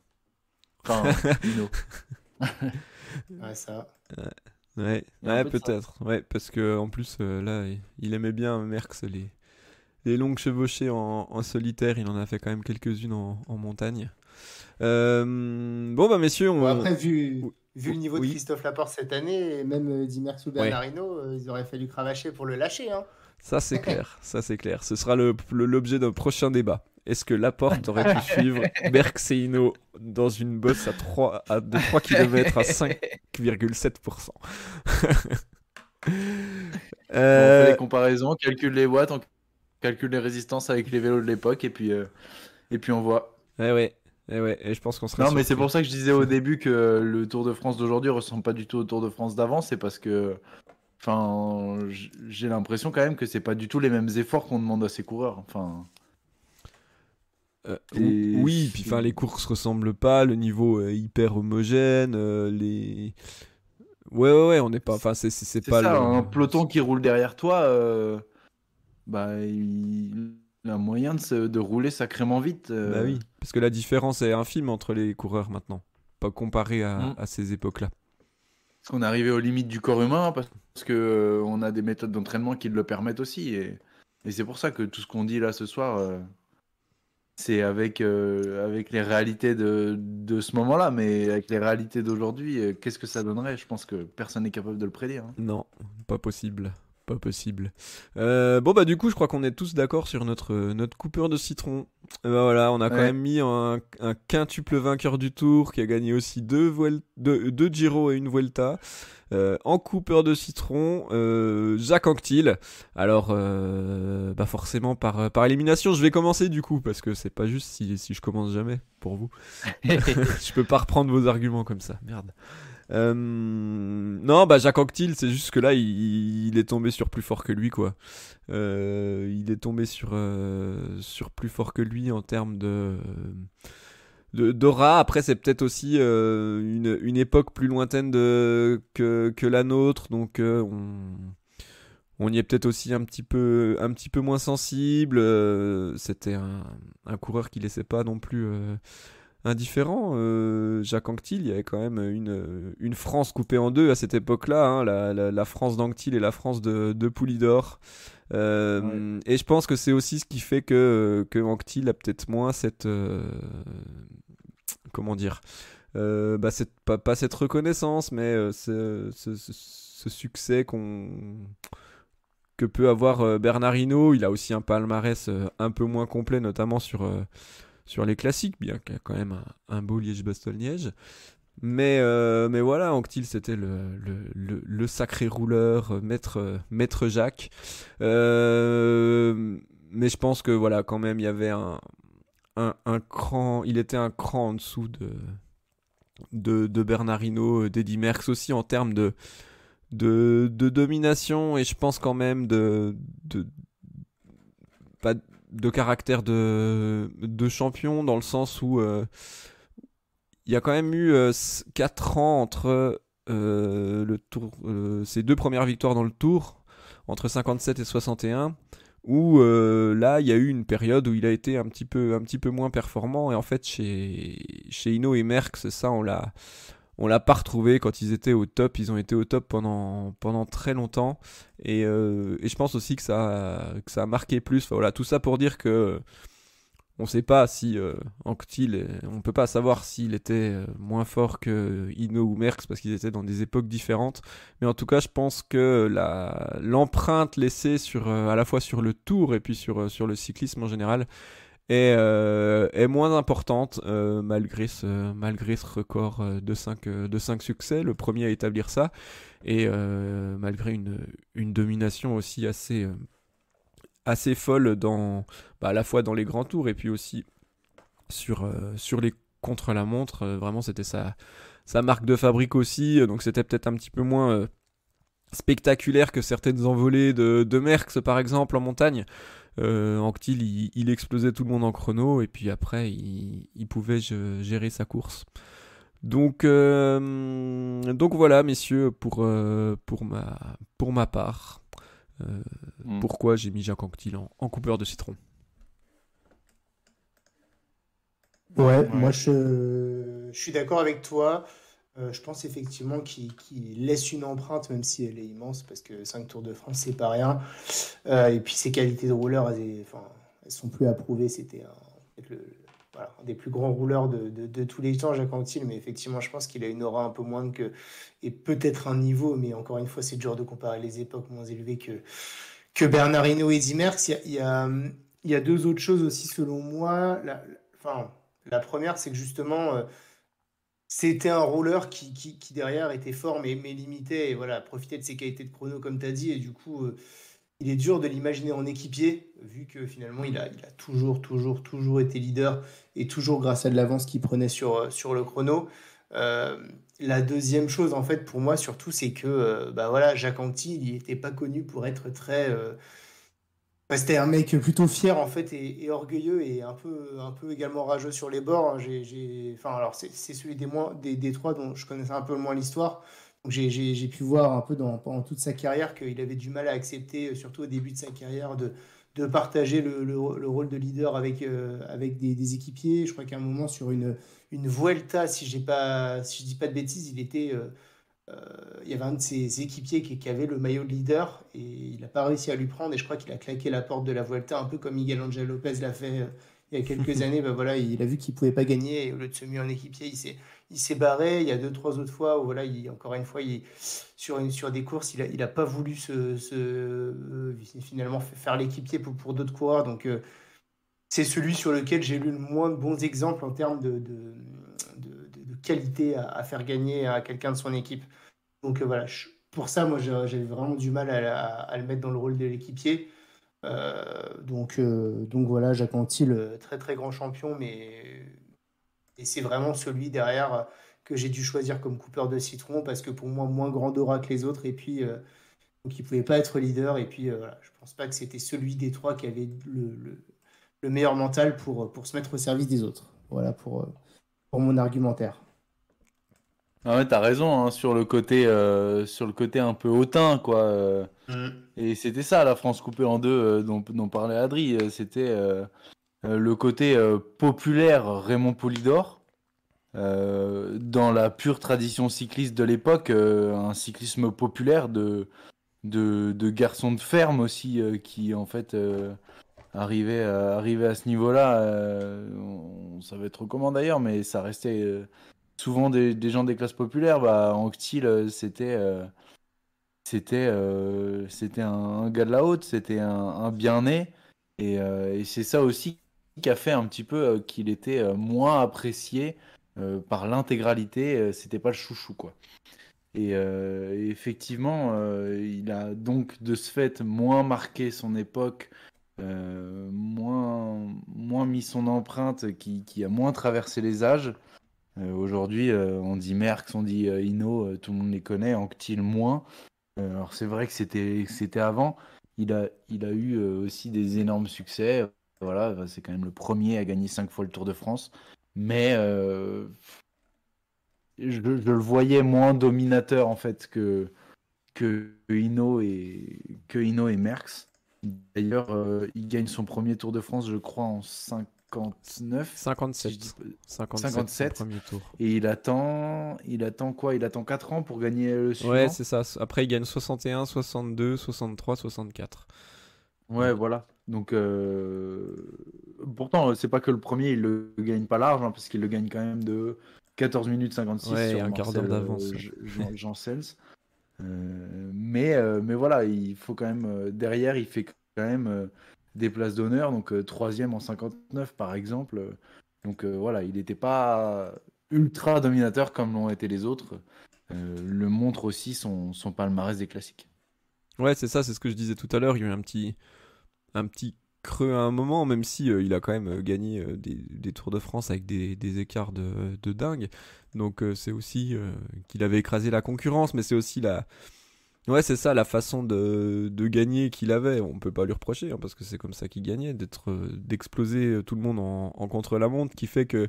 Enfin, Hinault. Ouais, ça. Ouais, Il y a un ouais, peu de ça. peut-être. Ouais, parce que en plus là, il aimait bien Merckx les longues chevauchées en solitaire. Il en a fait quand même quelques-unes en montagne. Bon bah messieurs, Bon, après, vu Oui, le niveau de oui, Christophe Laporte cette année, et même Di Merckx ou ouais. Bernard Hinault, ils auraient fallu cravacher pour le lâcher, hein. Ça c'est clair, ça c'est clair. Ce sera l'objet d'un prochain débat. Est-ce que Laporte aurait pu suivre Merckx et Hinault dans une bosse de 3 km à 5,7%? On fait les euh, comparaisons, on calcule les watts, on calcule les résistances avec les vélos de l'époque et puis on voit. ouais, et je pense qu'on serait Non, mais c'est surpris. pour ça que je disais au début que le Tour de France d'aujourd'hui ressemble pas du tout au Tour de France d'avant. C'est parce que, enfin, j'ai l'impression quand même que c'est pas du tout les mêmes efforts qu'on demande à ces coureurs. Enfin, Oui, puis enfin c'est les courses ressemblent pas, le niveau est hyper homogène, ouais, on n'est pas, enfin c'est c'est pas ça, le. un peloton qui roule derrière toi, bah, il a moyen de rouler sacrément vite. Bah oui, parce que la différence est infime entre les coureurs maintenant, pas comparé Mm. à ces époques-là. Parce qu'on est arrivé aux limites du corps humain, parce que on a des méthodes d'entraînement qui le permettent aussi. Et c'est pour ça que tout ce qu'on dit là ce soir, c'est avec les réalités de ce moment-là, mais avec les réalités d'aujourd'hui, qu'est-ce que ça donnerait? Je pense que personne n'est capable de le prédire, hein. Non, pas possible. Pas possible. Bon bah du coup je crois qu'on est tous d'accord sur notre coupeur de citron. Bah voilà, on a quand Ouais. même mis un quintuple vainqueur du Tour qui a gagné aussi deux Giro et une Vuelta. En coupeur de citron, Jacques Anquetil. Alors bah forcément par élimination, je vais commencer du coup parce que c'est pas juste si je commence jamais pour vous. Je peux pas reprendre vos arguments comme ça, merde. Non, bah Jacques Anquetil, c'est juste que là, il est tombé sur plus fort que lui, quoi. Il est tombé sur plus fort que lui en termes d'aura. Après, c'est peut-être aussi une époque plus lointaine que la nôtre, donc on y est peut-être aussi un petit peu moins sensible. C'était un coureur qui laissait pas non plus indifférent. Jacques Anquetil, il y avait quand même une France coupée en deux à cette époque-là, hein, la France d'Anquetil et la France de Poulidor. Ouais. Et je pense que c'est aussi ce qui fait que Anquetil a peut-être moins cette comment dire C'est pas cette reconnaissance, mais ce succès que peut avoir Bernard Hinault. Il a aussi un palmarès un peu moins complet, notamment sur les classiques, bien qu'il y a quand même un beau Liège-Bastogne-Liège. Mais voilà, Anquetil, c'était le sacré rouleur, maître Jacques. Mais je pense que voilà, quand même, il y avait un cran, il était un cran en dessous de Bernard Hinault, d'Eddy Merckx aussi en termes de domination, et je pense quand même pas de caractère de champion, dans le sens où il y a quand même eu 4 ans entre ses 2 premières victoires dans le Tour, entre 57 et 61, où là il y a eu une période où il a été un petit peu moins performant, et en fait chez Hinault et Merckx, ça on l'a pas retrouvé quand ils étaient au top. Ils ont été au top pendant très longtemps, et je pense aussi que ça a marqué plus. Enfin, voilà, tout ça pour dire que on sait pas si Anquetil, on peut pas savoir s'il était moins fort que Hinault ou Merckx, parce qu'ils étaient dans des époques différentes. Mais en tout cas, je pense que l'empreinte laissée à la fois sur le Tour et puis sur le cyclisme en général est moins importante, malgré ce record de 5 succès, le premier à établir ça, et malgré une domination aussi assez folle à la fois dans les grands tours et puis aussi sur les contre-la-montre. Vraiment, c'était sa marque de fabrique aussi, donc c'était peut-être un petit peu moins spectaculaire que certaines envolées de Merckx, par exemple, en montagne. Anquetil, il explosait tout le monde en chrono, et puis après il pouvait gérer sa course. Donc voilà, messieurs, pour ma part, pourquoi j'ai mis Jacques Anquetil en coupeur de citron. Ouais, moi je suis d'accord avec toi. Je pense effectivement qu'il laisse une empreinte, même si elle est immense, parce que 5 Tours de France, c'est pas rien. Et puis ses qualités de rouleur, enfin, elles sont plus à prouver. C'était peut-être voilà, un des plus grands rouleurs de tous les temps, Jacques Anquetil. Mais effectivement, je pense qu'il a une aura un peu moindre et peut-être un niveau, mais encore une fois, c'est dur de comparer les époques moins élevées que Bernard Hinault et Eddy Merckx. Il y a deux autres choses aussi, selon moi. Enfin, la première, c'est que justement, c'était un rouleur qui derrière était fort, mais limité, et voilà, profitait de ses qualités de chrono, comme tu as dit, et du coup, il est dur de l'imaginer en équipier, vu que finalement, il a toujours été leader, et toujours grâce à de l'avance qu'il prenait sur le chrono. Euh, la deuxième chose, en fait, pour moi, surtout, c'est que bah voilà, Jacques Anquetil, il n'était pas connu pour être très. Bah, c'était un mec plutôt fier, en fait, et orgueilleux, et un peu également rageux sur les bords, hein. Enfin, alors c'est celui des trois dont je connaissais un peu moins l'histoire. Donc j'ai pu voir un peu pendant toute sa carrière qu'il avait du mal à accepter, surtout au début de sa carrière, de partager le rôle de leader avec des équipiers. Je crois qu'à un moment, sur une Vuelta, si je dis pas de bêtises, euh, il y avait un de ses équipiers qui avait le maillot de leader, et il n'a pas réussi à lui prendre, et je crois qu'il a claqué la porte de la Vuelta, un peu comme Miguel Angel Lopez l'a fait il y a quelques années. Bah voilà, il a vu qu'il pouvait pas gagner, et au lieu de se mettre en équipier, il s'est barré. Il y a deux, trois autres fois où voilà, encore une fois, sur des courses, il a pas voulu finalement faire l'équipier pour d'autres coureurs. Donc c'est celui sur lequel j'ai lu le moins de bons exemples en termes de qualité à faire gagner à quelqu'un de son équipe. Donc voilà, pour ça, moi, j'avais vraiment du mal à le mettre dans le rôle de l'équipier. Donc voilà, Jacques Anquetil, très très grand champion, mais et c'est vraiment celui derrière, que j'ai dû choisir comme coupeur de citron, parce que pour moi, moins grand aura que les autres, et puis donc il pouvait pas être leader, et puis voilà, je pense pas que c'était celui des trois qui avait le meilleur mental pour se mettre au service des autres. Voilà pour mon argumentaire. Ah ouais, t'as raison, hein, sur le côté un peu hautain, quoi. Et c'était ça, la France coupée en deux, dont parlait Adri. C'était le côté populaire Raymond Poulidor, dans la pure tradition cycliste de l'époque, un cyclisme populaire de garçons de ferme aussi, qui en fait arrivait à ce niveau-là. On savait trop comment d'ailleurs, mais ça restait souvent des gens des classes populaires. Bah, Anctil, c'était un gars de la haute, c'était un bien-né. Et c'est ça aussi qui a fait un petit peu qu'il était moins apprécié par l'intégralité. C'était pas le chouchou, quoi. Et effectivement, il a donc de ce fait moins marqué son époque, moins mis son empreinte, qui a moins traversé les âges. Aujourd'hui, on dit Merckx, on dit Hinault, tout le monde les connaît, Anctil moins. Alors c'est vrai que c'était avant. Il a eu aussi des énormes succès. Voilà, c'est quand même le premier à gagner 5 fois le Tour de France. Mais je le voyais moins dominateur en fait que Hinault et Merckx. D'ailleurs, il gagne son premier Tour de France, je crois, en 59. 57. Si je dis- 57, son premier tour. Et il attend quoi? Il attend 4 ans pour gagner le suivant. Ouais, c'est ça. Après, il gagne 61, 62, 63, 64. Ouais, voilà. Donc, pourtant, c'est pas que le premier, il le gagne pas large, parce qu'il le gagne quand même de 14 minutes 56 Ouais, sur un quart d'heure Marcel d'avance. Janssens. Mais voilà, il faut quand même, derrière, il fait quand même des places d'honneur, donc troisième en 59 par exemple. Donc voilà, il n'était pas ultra dominateur comme l'ont été les autres. Le montre aussi son palmarès des classiques. Ouais, c'est ça, c'est ce que je disais tout à l'heure. Il y a eu un petit creux à un moment, même si il a quand même gagné des Tours de France avec des écarts de dingue. Donc c'est aussi qu'il avait écrasé la concurrence, mais c'est aussi ouais, c'est ça, la façon de gagner qu'il avait. On peut pas lui reprocher, hein, parce que c'est comme ça qu'il gagnait, d'exploser tout le monde en contre-la-montre, qui fait que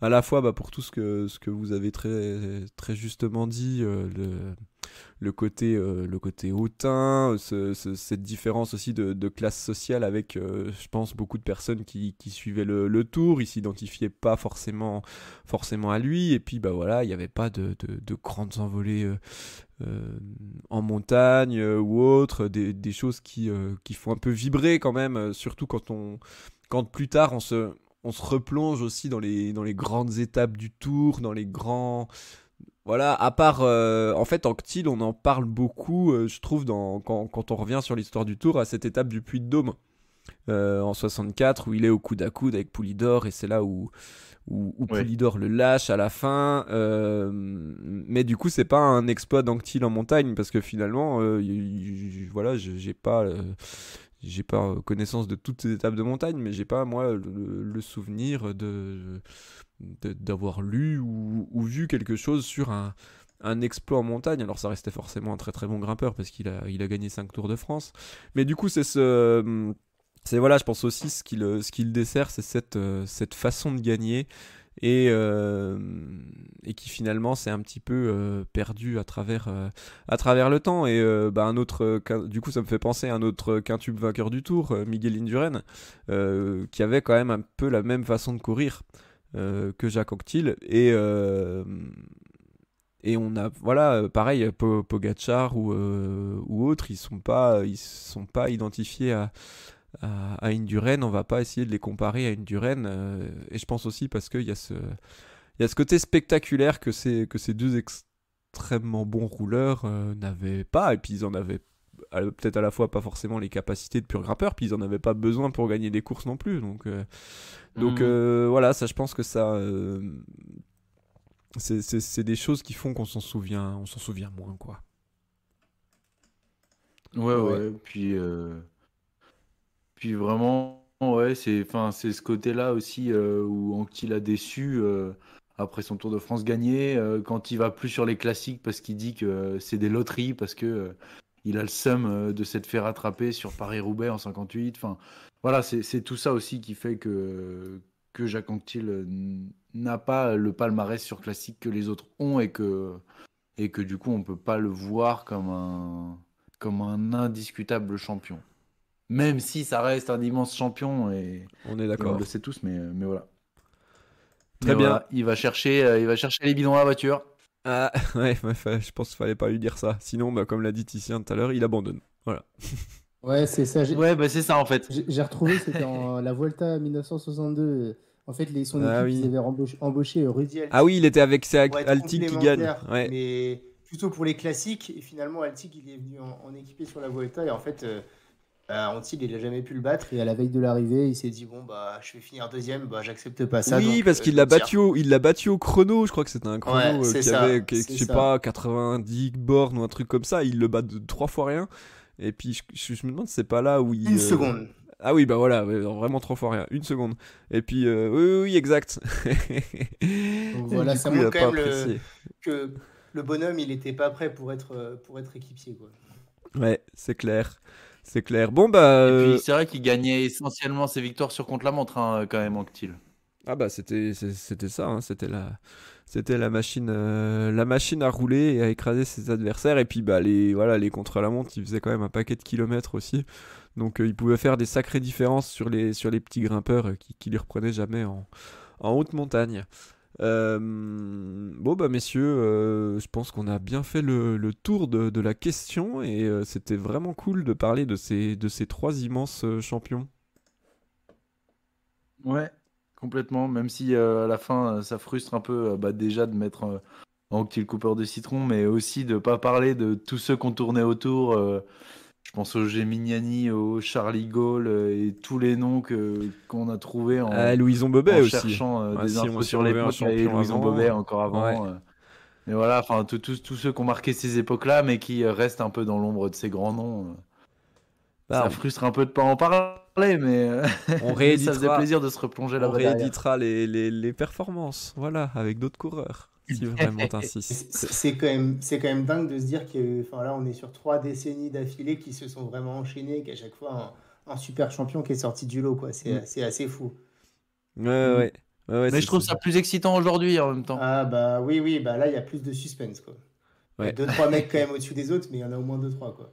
à la fois, bah, pour tout ce que vous avez très, très justement dit, le côté hautain, cette différence aussi de classe sociale avec, je pense, beaucoup de personnes qui suivaient le tour, ils s'identifiaient pas forcément à lui, et puis bah voilà, il n'y avait pas de grandes envolées en montagne ou autre, des choses qui font un peu vibrer quand même, surtout quand plus tard on se replonge aussi dans les grandes étapes du tour, dans les grands... Voilà, à part... en fait, Anctil, on en parle beaucoup, je trouve, quand on revient sur l'histoire du tour, à cette étape du Puy-de-Dôme, en 64, où il est au coude à coude avec Poulidor, et c'est là où Ouais. Poulidor le lâche à la fin. Mais du coup, c'est pas un exploit d'Anctil en montagne, parce que finalement, voilà, j'ai pas connaissance de toutes ces étapes de montagne, mais j'ai pas, moi, le souvenir d'avoir lu ou vu quelque chose sur un exploit en montagne. Alors ça restait forcément un très très bon grimpeur, parce qu'il a gagné 5 Tours de France. Mais du coup, c'est voilà, je pense aussi ce qu'il dessert, c'est cette façon de gagner, et qui finalement s'est un petit peu perdu à travers le temps. Et bah, du coup, ça me fait penser à un autre quintuple vainqueur du Tour, Miguel Indurain, qui avait quand même un peu la même façon de courir que Jacques Anquetil. Et on a, voilà, pareil, Pogacar ou autres, ils sont pas identifiés à Indurain. On va pas essayer de les comparer à Indurain, et je pense aussi parce qu'il y a ce côté spectaculaire que ces deux extrêmement bons rouleurs n'avaient pas, et puis ils en avaient peut-être à la fois pas forcément les capacités de pur grimpeur, puis ils en avaient pas besoin pour gagner des courses non plus, donc voilà, ça, je pense que ça c'est des choses qui font qu'on s'en souvient moins, quoi. Ouais. Puis vraiment, ouais, c'est ce côté-là aussi où Anctil a déçu après son Tour de France gagné, quand il va plus sur les classiques parce qu'il dit que c'est des loteries, parce que il a le seum de s'être fait rattraper sur Paris-Roubaix en 58. Enfin, voilà, c'est tout ça aussi qui fait que Jacques Anquetil n'a pas le palmarès sur classique que les autres ont, et que du coup on peut pas le voir comme un indiscutable champion. Même si ça reste un immense champion, On est et on d'accord. le sait tous, mais voilà. Très Mais bien. voilà, il va chercher les bidons à la voiture. Ah, ouais, je pense qu'il fallait pas lui dire ça. Sinon, bah, comme l'a dit Titien tout à l'heure, il abandonne. Voilà. Ouais, c'est ça. Ouais, bah c'est ça en fait. J'ai retrouvé, c'était en la Vuelta 1962 En fait, son Ah équipe, ils oui. avaient embauché Rudy Ah oui, il était avec pour être Altig qui gagne. complémentaire, Ouais. mais plutôt pour les classiques. Et finalement, Altig, il est venu en équipé sur la Vuelta. Et en fait, Antil, il n'a jamais pu le battre. Et à la veille de l'arrivée, il s'est dit, bon, bah, je vais finir deuxième, bah, j'accepte pas ça. Oui, Donc, parce je qu'il me retire. il l'a battu au chrono. Je crois que c'était un Ouais, chrono c'est qui ça, avait, je c'est sais ça. pas, 90 bornes ou un truc comme ça. Il le bat de 3 fois rien. Et puis je me demande si c'est pas là où il. Une seconde. Ah oui, bah voilà, ouais, vraiment 3 fois rien. Une seconde. Et puis, oui, exact. Donc Et voilà, du ça coup, il montre a quand pas même apprécié. que le bonhomme, il n'était pas prêt pour être équipier, quoi. Ouais, c'est clair. C'est clair. Bon, bah. Et puis c'est vrai qu'il gagnait essentiellement ses victoires sur contre-la-montre, hein, quand même, Anquetil. Ah bah c'était ça, hein, c'était la machine à rouler et à écraser ses adversaires. Et puis bah les contre-la-montre, il faisait quand même un paquet de kilomètres aussi. Donc il pouvait faire des sacrées différences sur les petits grimpeurs qui les reprenaient jamais en haute montagne. Bon bah messieurs, je pense qu'on a bien fait le tour de la question et c'était vraiment cool de parler de ces trois immenses champions. Ouais, complètement. Même si à la fin, ça frustre un peu, bah, déjà de mettre Anquetil coupeur de citron, mais aussi de pas parler de tous ceux qu'on tournait autour. Je pense au Gemignani, au Charlie Gaulle et tous les noms qu'on a trouvés Louison Bobet en aussi. cherchant Ah, des si on infos si sur on veut un l'époque, et champion Louison avant, Bobet encore avant. ouais. Mais voilà, enfin tous ceux qui ont marqué ces époques-là, mais qui restent un peu dans l'ombre de ces grands noms. Bah, Ça frustre un peu de pas en parler, mais, on mais ça faisait rééditera, plaisir de se replonger on là-bas derrière. rééditera les performances, voilà, avec d'autres coureurs, si vraiment t'insistes. C'est quand même dingue de se dire que, enfin là, on est sur 3 décennies d'affilée qui se sont vraiment enchaînées, qu'à chaque fois un super champion qui est sorti du lot, quoi. Mm. C'est assez fou. Ouais, Mm. ouais, ouais, Mais je trouve ça plus excitant aujourd'hui en même temps. Ah bah oui, bah là, il y a plus de suspense, quoi. Il y a ouais, 2-3 mecs quand même au-dessus des autres, mais il y en a au moins 2-3, quoi.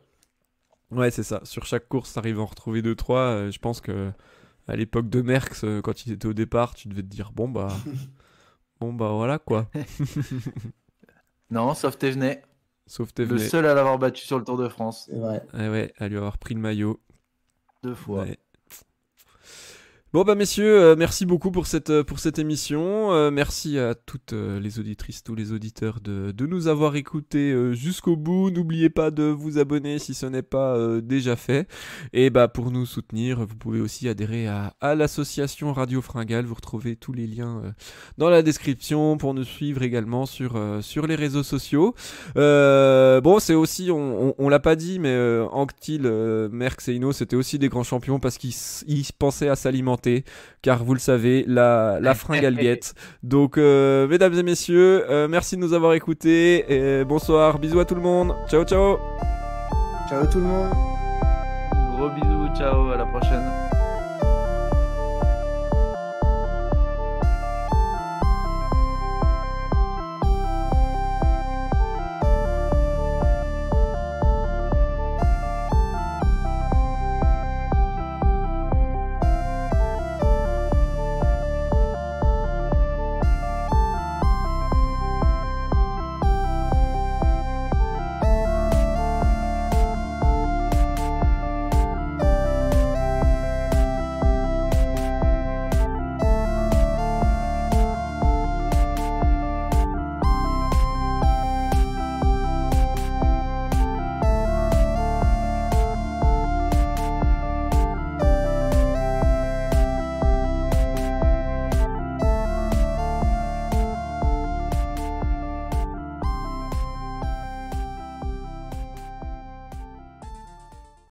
ouais, c'est ça. Sur chaque course, t'arrives à en retrouver 2-3. Je pense que à l'époque de Merckx, quand il était au départ, tu devais te dire bon bah voilà quoi. Non, sauf Thévenet, Sauf le Thévenet. seul à l'avoir battu sur le Tour de France. C'est vrai. Ouais, à lui avoir pris le maillot. 2 fois. Ouais. Bon bah messieurs, merci beaucoup pour cette émission. Merci à toutes les auditrices, tous les auditeurs de nous avoir écoutés jusqu'au bout. N'oubliez pas de vous abonner si ce n'est pas déjà fait. Et bah pour nous soutenir, vous pouvez aussi adhérer à l'association Radio Fringale. Vous retrouvez tous les liens dans la description pour nous suivre également sur les réseaux sociaux. Bon, c'est aussi, on l'a pas dit, mais Anquetil, Merckx et Hinault, c'était aussi des grands champions parce qu'ils pensaient à s'alimenter. Car vous le savez, la fringale guette. Donc, mesdames et messieurs, merci de nous avoir écoutés. Et bonsoir, bisous à tout le monde. Ciao, ciao. Ciao tout le monde. Gros bisous, ciao, à la